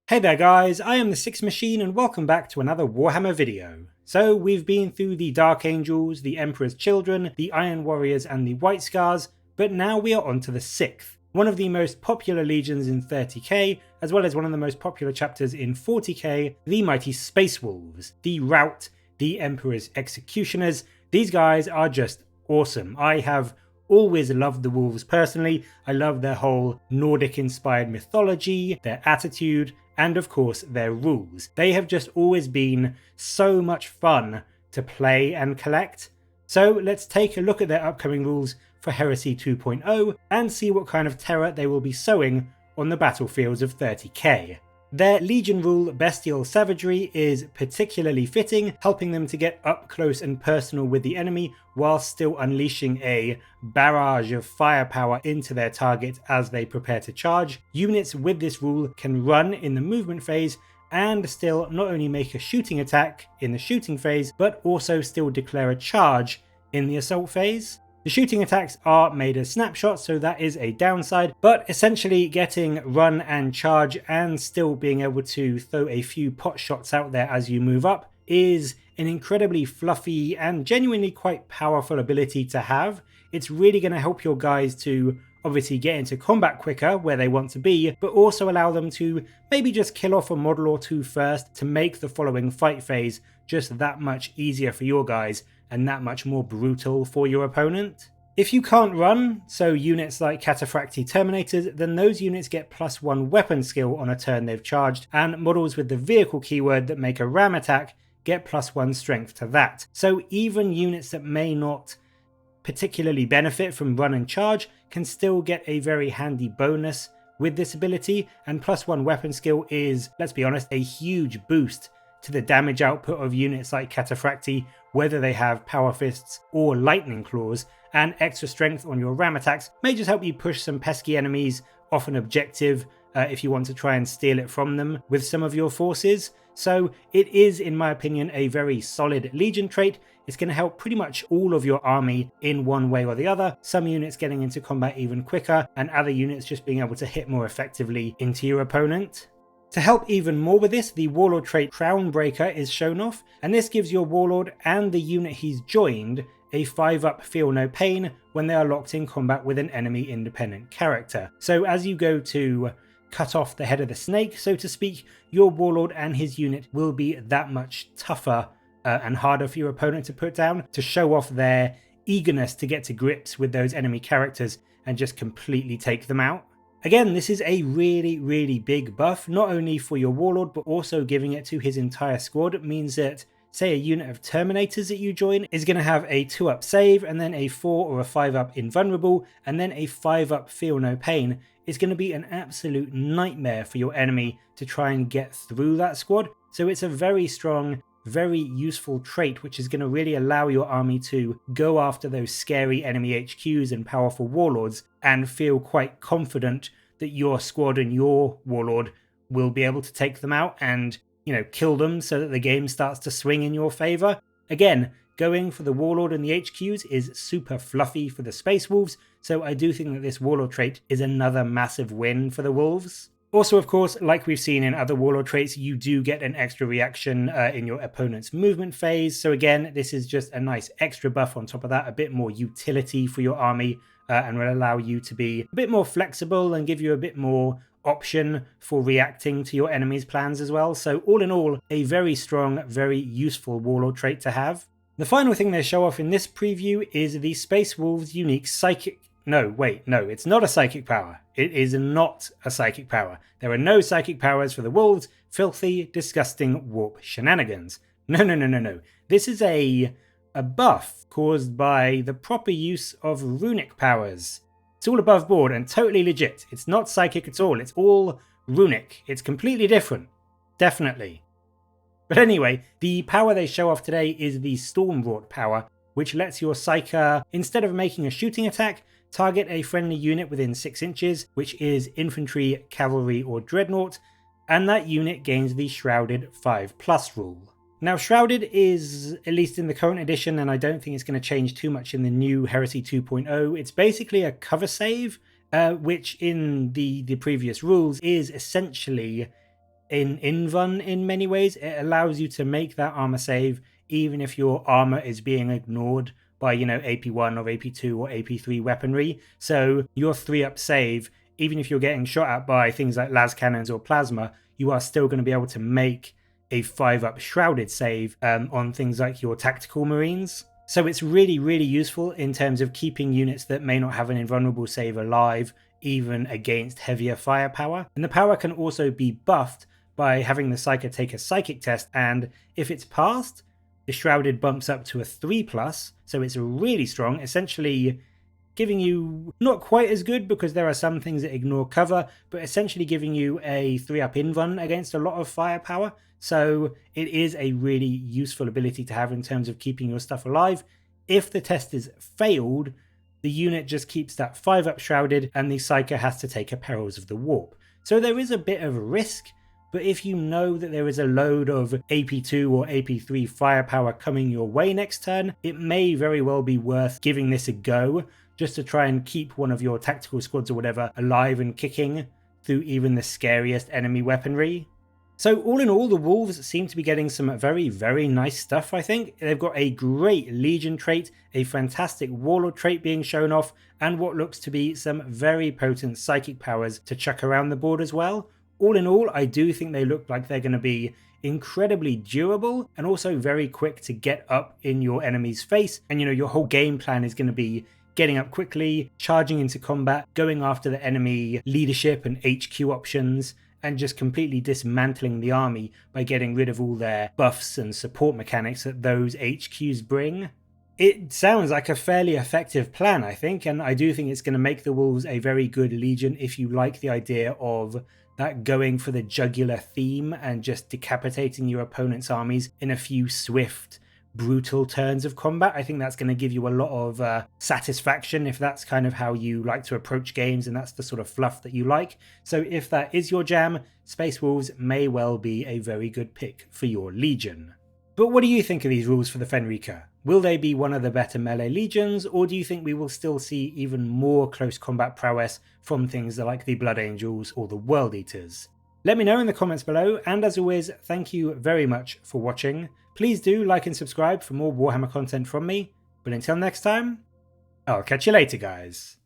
Hey there guys, I am the Six Machine and welcome back to another Warhammer video. So we've been through the Dark Angels, the Emperor's Children, the Iron Warriors and the White Scars, but now we are on to the 6th. One of the most popular legions in 30k, as well as one of the most popular chapters in 40k, the Mighty Space Wolves, the Rout, the Emperor's Executioners. These guys are just awesome. I have always loved the Wolves personally. I love their whole Nordic inspired mythology, their attitude, and of course their rules. They have just always been so much fun to play and collect. So let's take a look at their upcoming rules for Heresy 2.0 and see what kind of terror they will be sowing on the battlefields of 30k. Their Legion rule, Bestial Savagery, is particularly fitting, helping them to get up close and personal with the enemy while still unleashing a barrage of firepower into their target as they prepare to charge. Units with this rule can run in the movement phase and still not only make a shooting attack in the shooting phase, but also still declare a charge in the assault phase. The shooting attacks are made as snapshots, so that is a downside, but essentially getting run and charge and still being able to throw a few pot shots out there as you move up is an incredibly fluffy and genuinely quite powerful ability to have. It's really going to help your guys to obviously get into combat quicker where they want to be, but also allow them to maybe just kill off a model or two first to make the following fight phase just that much easier for your guys and that much more brutal for your opponent. If you can't run, so units like Cataphractii Terminators, then those units get +1 weapon skill on a turn they've charged, and models with the vehicle keyword that make a ram attack get +1 strength to that. So even units that may not particularly benefit from run and charge can still get a very handy bonus with this ability, and +1 weapon skill is, let's be honest, a huge boost to the damage output of units like Cataphractii, whether they have Power Fists or Lightning Claws, and extra strength on your ram attacks may just help you push some pesky enemies off an objective if you want to try and steal it from them with some of your forces. So it is, in my opinion, a very solid Legion trait. It's going to help pretty much all of your army in one way or the other, some units getting into combat even quicker, and other units just being able to hit more effectively into your opponent. To help even more with this, the Warlord trait Crownbreaker is shown off, and this gives your Warlord and the unit he's joined a 5-up Feel No Pain when they are locked in combat with an enemy independent character. So as you go to cut off the head of the snake, so to speak, your Warlord and his unit will be that much tougher and harder for your opponent to put down, to show off their eagerness to get to grips with those enemy characters and just completely take them out. Again, this is a really big buff, not only for your Warlord, but also giving it to his entire squad. It means that, say, a unit of Terminators that you join is going to have a 2-up save, and then a 4 or a 5-up Invulnerable, and then a 5-up Feel No Pain. It's going to be an absolute nightmare for your enemy to try and get through that squad. So it's a very strong, very useful trait, which is going to really allow your army to go after those scary enemy HQs and powerful warlords and feel quite confident that your squad and your warlord will be able to take them out and, you know, kill them so that the game starts to swing in your favor. Again, going for the warlord and the HQs is super fluffy for the Space Wolves, so I do think that this warlord trait is another massive win for the Wolves. Also, of course, like we've seen in other Warlord traits, you do get an extra reaction in your opponent's movement phase. So again, this is just a nice extra buff on top of that, a bit more utility for your army, and will allow you to be a bit more flexible and give you a bit more option for reacting to your enemy's plans as well. So all in all, a very strong, very useful Warlord trait to have. The final thing they show off in this preview is the Space Wolves' unique psychic... No, it's not a psychic power. It is not a psychic power. There are no psychic powers for the Wolves' filthy, disgusting warp shenanigans. No. This is a buff caused by the proper use of runic powers. It's all above board and totally legit. It's not psychic at all. It's all runic. It's completely different. Definitely. But anyway, the power they show off today is the Stormbrought power, which lets your Psyker, instead of making a shooting attack, target a friendly unit within 6 inches, which is infantry, cavalry, or dreadnought, and that unit gains the Shrouded 5+ rule. Now, Shrouded is, at least in the current edition, and I don't think it's going to change too much in the new Heresy 2.0, it's basically a cover save, which in the previous rules is essentially an invuln in many ways. It allows you to make that armor save even if your armor is being ignored by, AP1 or AP2 or AP3 weaponry. So your 3-up save, even if you're getting shot at by things like las cannons or plasma, you are still going to be able to make a 5-up shrouded save on things like your tactical marines. So it's really, really useful in terms of keeping units that may not have an invulnerable save alive, even against heavier firepower. And the power can also be buffed by having the Psyker take a psychic test, and if it's passed, the Shrouded bumps up to a 3+, so it's really strong, essentially giving you not quite as good because there are some things that ignore cover, but essentially giving you a 3-up invuln against a lot of firepower. So it is a really useful ability to have in terms of keeping your stuff alive. If the test is failed, the unit just keeps that 5-up shrouded and the Psyker has to take a Perils of the Warp. So there is a bit of risk, but if you know that there is a load of AP2 or AP3 firepower coming your way next turn, it may very well be worth giving this a go, just to try and keep one of your tactical squads or whatever alive and kicking through even the scariest enemy weaponry. So all in all, the Wolves seem to be getting some very, very nice stuff, I think. They've got a great Legion trait, a fantastic Warlord trait being shown off, and what looks to be some very potent psychic powers to chuck around the board as well. All in all, I do think they look like they're going to be incredibly durable and also very quick to get up in your enemy's face. And your whole game plan is going to be getting up quickly, charging into combat, going after the enemy leadership and HQ options, and just completely dismantling the army by getting rid of all their buffs and support mechanics that those HQs bring. It sounds like a fairly effective plan, I think, and I do think it's going to make the Wolves a very good Legion if you like the idea of that going for the jugular theme and just decapitating your opponent's armies in a few swift, brutal turns of combat. I think that's going to give you a lot of satisfaction if that's kind of how you like to approach games and that's the sort of fluff that you like. So if that is your jam, Space Wolves may well be a very good pick for your Legion. But what do you think of these rules for the Fenrika? Will they be one of the better melee legions, or do you think we will still see even more close combat prowess from things like the Blood Angels or the World Eaters? Let me know in the comments below, and as always, thank you very much for watching. Please do like and subscribe for more Warhammer content from me, but until next time, I'll catch you later, guys.